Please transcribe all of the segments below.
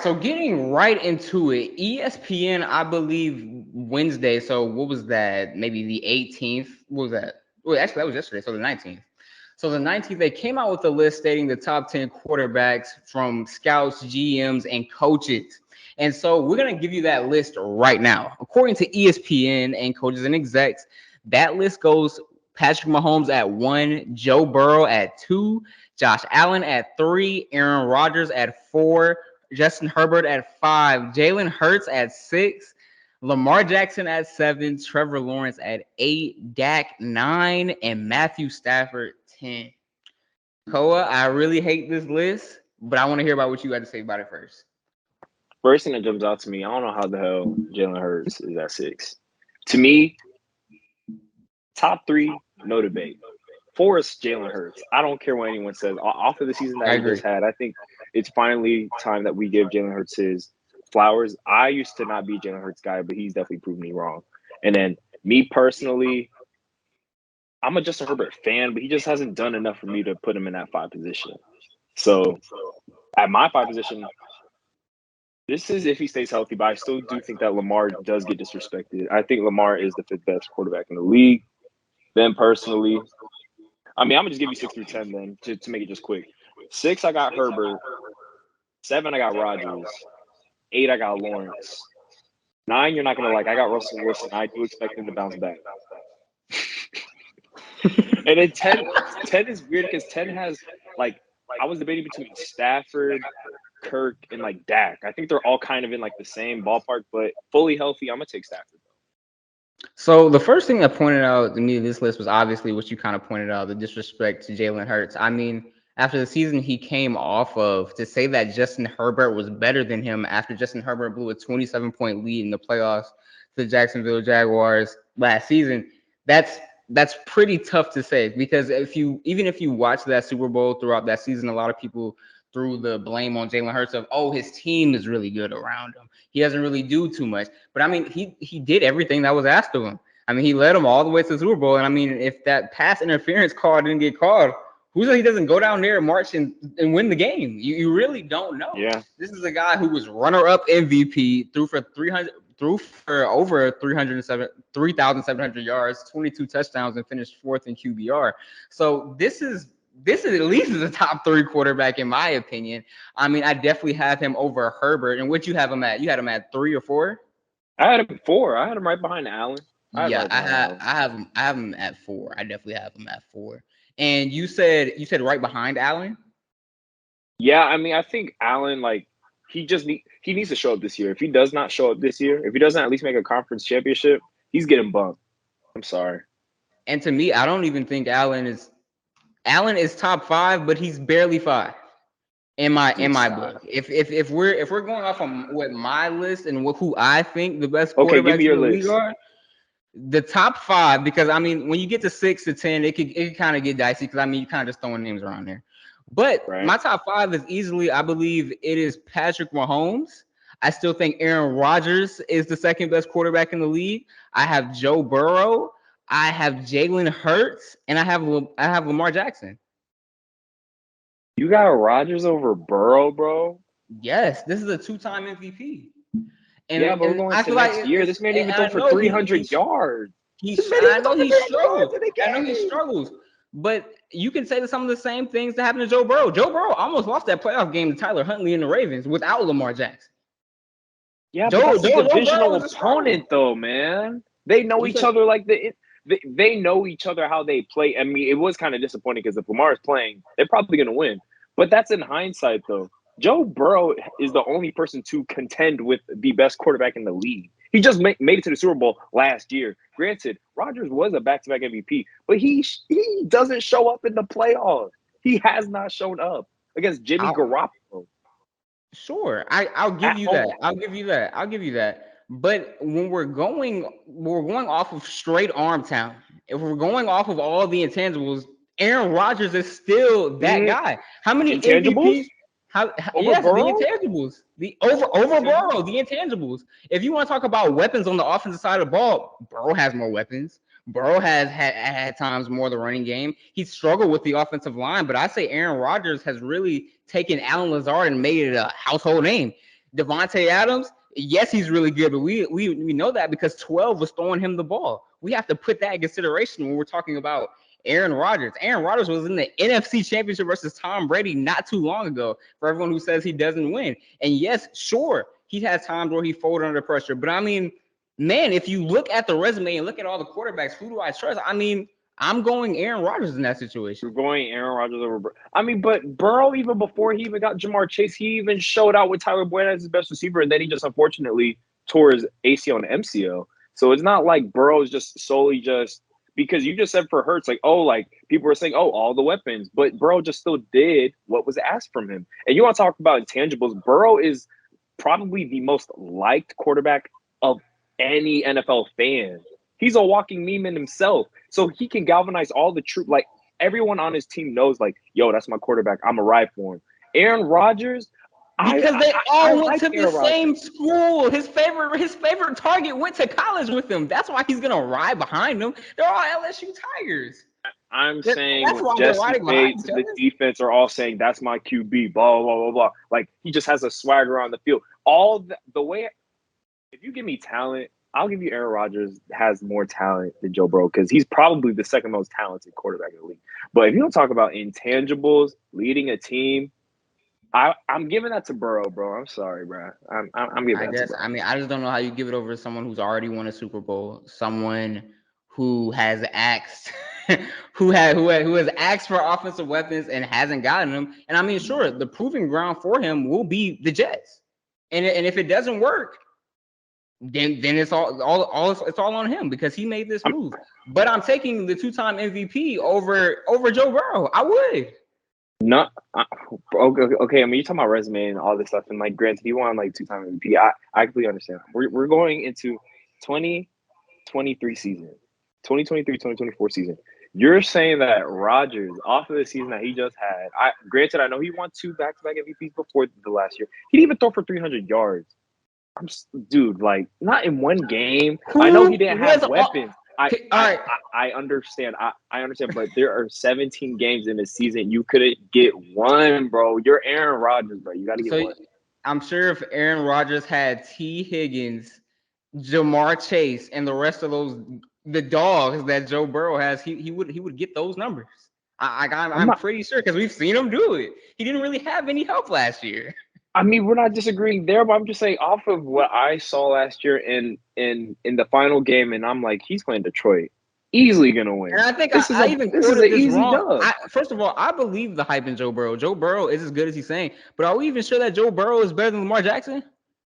so getting right into it, ESPN, I believe Wednesday. So what was that? Maybe the 18th. What was that? Well, actually, that was yesterday. So the 19th. So the 19th, they came out with a list stating the top 10 quarterbacks from scouts, GMs, and coaches. And so we're going to give you that list right now. According to ESPN and coaches and execs, that list goes Patrick Mahomes at 1, Joe Burrow at 2, Josh Allen at 3, Aaron Rodgers at 4, Justin Herbert at 5, Jalen Hurts at 6, Lamar Jackson at 7, Trevor Lawrence at 8, Dak 9, and Matthew Stafford 10. Koa, I really hate this list, but I want to hear about what you had to say about it first. First thing that jumps out to me, I don't know how the hell Jalen Hurts is at 6. To me, top 3, no debate. 4 is Jalen Hurts. I don't care what anyone says. Off of the season that he just had, I think it's finally time that we give Jalen Hurts his flowers. I used to not be a Jalen Hurts guy, but he's definitely proved me wrong. And then me personally, I'm a Justin Herbert fan, but he just hasn't done enough for me to put him in that 5 position. So at my 5 position, this is if he stays healthy, but I still do think that Lamar does get disrespected. I think Lamar is the 5th best quarterback in the league. Then personally, I mean, I'm going to just give you 6 through 10 then to make it just quick. 6, I got Herbert. 7, I got Rodgers. 8, I got Lawrence. 9, you're not going to like. I got Russell Wilson. I do expect him to bounce back. And then 10 is weird because 10 has, like, I was debating between Stafford, Kirk, and, like, Dak. I think they're all kind of in, like, the same ballpark, but fully healthy, I'm going to take Stafford. So the first thing that pointed out to me this list was obviously what you kind of pointed out, the disrespect to Jalen Hurts. I mean, after the season he came off of, to say that Justin Herbert was better than him after Justin Herbert blew a 27-point lead in the playoffs to the Jacksonville Jaguars last season, that's pretty tough to say, because even if you watch that Super Bowl throughout that season, a lot of people threw the blame on Jalen Hurts of, oh, his team is really good around him. He doesn't really do too much. But I mean, he did everything that was asked of him. I mean, he led him all the way to the Super Bowl. And I mean, if that pass interference call didn't get called, who says he doesn't go down there and march and win the game? You really don't know. Yeah. This is a guy who was runner-up MVP, threw for over 3,700 yards, 22 touchdowns, and finished 4th in QBR. So this is at least a top 3 quarterback in my opinion. I mean, I definitely have him over Herbert. And what you have him at? You had him at 3 or 4? I had him 4. I had him right behind Allen. I have him at 4. I definitely have him at 4. And you said right behind Allen? Yeah, I mean, I think Allen, like, he needs to show up this year. If he does not show up this year, if he doesn't at least make a conference championship, he's getting bumped. I'm sorry. And to me, I don't even think Allen is top 5, but he's barely 5 in my book. If we're going off on what my list and who I think the best quarterbacks in the league are, the top 5, because I mean, when you get to 6 to 10, it could kind of get dicey, because I mean, you kind of just throwing names around there. But my top 5 is easily, I believe it is Patrick Mahomes. I still think Aaron Rodgers is the 2nd best quarterback in the league. I have Joe Burrow. I have Jalen Hurts, and I have Lamar Jackson. You got Rodgers over Burrow, bro? Yes, this is a 2-time MVP. And, yeah, but we're going to next year. This man didn't even throw for 300 yards. I know he struggles. But you can say some of the same things that happened to Joe Burrow. Joe Burrow almost lost that playoff game to Tyler Huntley and the Ravens without Lamar Jackson. Yeah, but that's a divisional opponent, though, man. They know each other like they know each other how they play. I mean, it was kind of disappointing because if Lamar is playing, they're probably going to win. But that's in hindsight, though. Joe Burrow is the only person to contend with the best quarterback in the league. He just made it to the Super Bowl last year. Granted, Rodgers was a back-to-back MVP, but he doesn't show up in the playoffs. He has not shown up against Jimmy Garoppolo. Sure, I'll give you that. I'll give you that. But when we're going off of straight arm talent. If we're going off of all the intangibles, Aaron Rodgers is still that guy. How many intangibles? MVPs? Yes, the intangibles. Over Burrow, the intangibles. If you want to talk about weapons on the offensive side of the ball, Burrow has more weapons. Burrow has had times more of the running game. He struggled with the offensive line, but I say Aaron Rodgers has really taken Allen Lazard and made it a household name. Devontae Adams, yes, he's really good, but we know that because 12 was throwing him the ball. We have to put that in consideration when we're talking about Aaron Rodgers. Aaron Rodgers was in the NFC Championship versus Tom Brady not too long ago. For everyone who says he doesn't win, and yes, sure, he has times where he folded under pressure, but I mean, man, if you look at the resume and look at all the quarterbacks, who do I trust? I mean, I'm going Aaron Rodgers in that situation. We're going Aaron Rodgers over. I mean, but Burrow, even before he even got Jamar Chase, he even showed out with Tyler Boyd as his best receiver, and then he just unfortunately tore his ACL and MCL. So it's not like Burrow is just solely just because you just said for Hurts, like, oh, like people were saying, oh, all the weapons, but Burrow just still did what was asked from him. And you want to talk about intangibles? Burrow is probably the most liked quarterback of any NFL fan. He's a walking meme in himself. So he can galvanize all the troop. Like everyone on his team knows, like, yo, that's my quarterback. I'm a ride for him. Aaron Rodgers, Because they all went like to the Aaron same Rodgers. school. His favorite target went to college with him. That's why he's gonna ride behind them. They're all LSU Tigers. I'm That's saying why they're Jesse riding behind Bates, each the other. defense are all saying that's my QB, blah, blah, blah, blah. Like he just has a swagger on the field. All the way, if you give me talent, I'll give you Aaron Rodgers has more talent than Joe Burrow because he's probably the second most talented quarterback in the league. But if you don't talk about intangibles, leading a team, I'm giving that to Burrow, bro. I'm sorry, bro. I'm giving I that to guess. Burrow. I mean, I just don't know how you give it over to someone who's already won a Super Bowl, someone who has asked, who has asked for offensive weapons and hasn't gotten them. And I mean, sure, the proving ground for him will be the Jets. And if it doesn't work, then it's all on him because he made this move. But I'm taking the 2-time MVP over Joe Burrow. I would. Not okay. I mean, you're talking about resume and all this stuff, and like, granted, he won like 2-time MVP. I completely understand. We're going into 2023 season, 2023-2024 season. You're saying that Rodgers, off of the season that he just had, granted, I know he won 2 back-to-back MVPs before the last year. He didn't even throw for 300 yards. Dude, like not in one game. I know he Who didn't have was weapons. all right? I understand. I understand, but there are 17 games in the season. You couldn't get one, bro. You're Aaron Rodgers, bro. You got to get So one. I'm sure if Aaron Rodgers had T. Higgins, Jamar Chase, and the rest of the dogs that Joe Burrow has, he would get those numbers. I'm pretty sure because we've seen him do it. He didn't really have any help last year. I mean, we're not disagreeing there, but I'm just saying off of what I saw last year in the final game, and I'm like, he's playing Detroit, easily gonna And win. I think This is I even an quoted this easy wrong. dub. First of all, I believe the hype in Joe Burrow. Joe Burrow is as good as he's saying, but are we even sure that Joe Burrow is better than Lamar Jackson?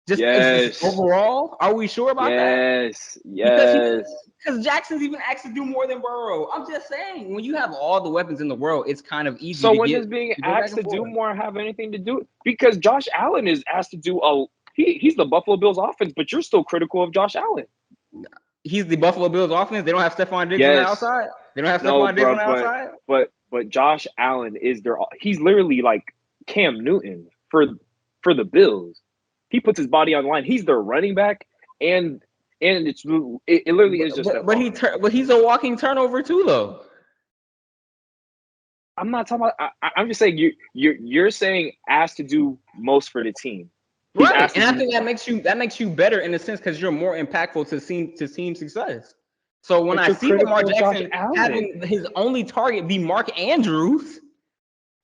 Just Yes, overall, are we sure about that? Because Jackson's even asked to do more than Burrow. I'm just saying, when you have all the weapons in the world, it's kind of easy So to when get does being to go back asked and to do forth. more have anything to do? Because Josh Allen is asked to do he's the Buffalo Bills offense, but you're still critical of Josh Allen. He's the Buffalo Bills offense. They don't have Stephon Diggs on the Yes, outside. They don't have no, Stephon Diggs on bro, the outside. but Josh Allen is he's literally like Cam Newton for the Bills. He puts his body on the line. He's their running back, and it literally is just But he's a walking turnover too, though. I'm not talking about. I'm just saying you're saying asked to do most for the team. He's Right, asked and to I do. think that makes you better in a sense because you're more impactful to team success. So when But I you're see Lamar critical of Josh Jackson Allen. having his only target be Mark Andrews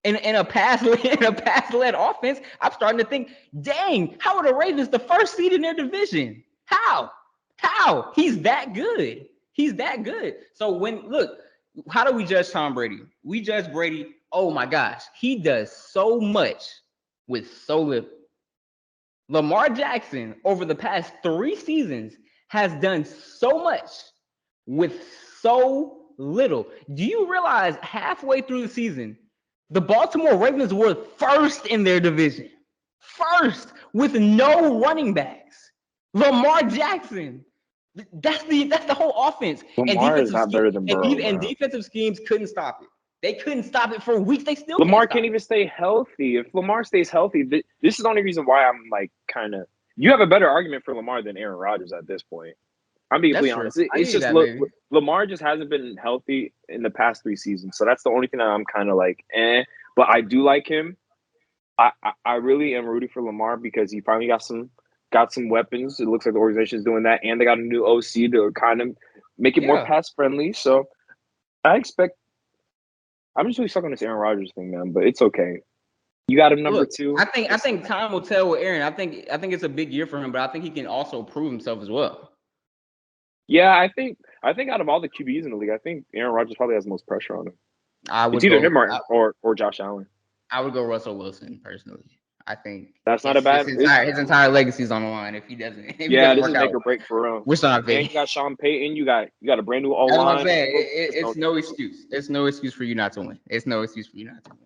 in a pass led offense, I'm starting to think, dang, how are the Ravens the first seed in their division? How? He's that good. He's that good. So how do we judge Tom Brady? We judge Brady. Oh my gosh, he does so much with so little. Lamar Jackson, over the past 3 seasons, has done so much with so little. Do you realize halfway through the season, the Baltimore Ravens were first in their division? First, with no running backs. Lamar Jackson. That's the whole offense. And Lamar is not better than Burrow, bro. defensive schemes couldn't stop it. They couldn't stop it for weeks. They still can't Lamar stop can't it. even stay healthy. If Lamar stays healthy, this is the only reason why I'm like kind of. You have a better argument for Lamar than Aaron Rodgers at this point. I'm being That's completely true. honest. I It's give you just that, baby. Lamar just hasn't been healthy in the past 3 seasons, so that's the only thing that I'm kind of like, eh. But I do like him. I really am rooting for Lamar because he finally got some weapons. It looks like the organization is doing that, and they got a new OC to kind of make it more Yeah. pass friendly. So I expect. I'm just really stuck on this Aaron Rodgers thing, man. But it's okay. You got him number Look, two. I think time will tell with Aaron. I think it's a big year for him, but I think he can also prove himself as well. Yeah, I think out of all the QBs in the league, I think Aaron Rodgers probably has the most pressure on him. I It's would either him go. or Josh Allen. I would go Russell Wilson personally. I think That's not a it's bad. his entire legacy is on the line if he doesn't Yeah, this work is out. make or break for him. Which not And big. you got Sean Payton. You got a brand new O That's what I'm line. saying. It's no It's no excuse. It's no excuse for you not to win. It's no excuse for you not to win.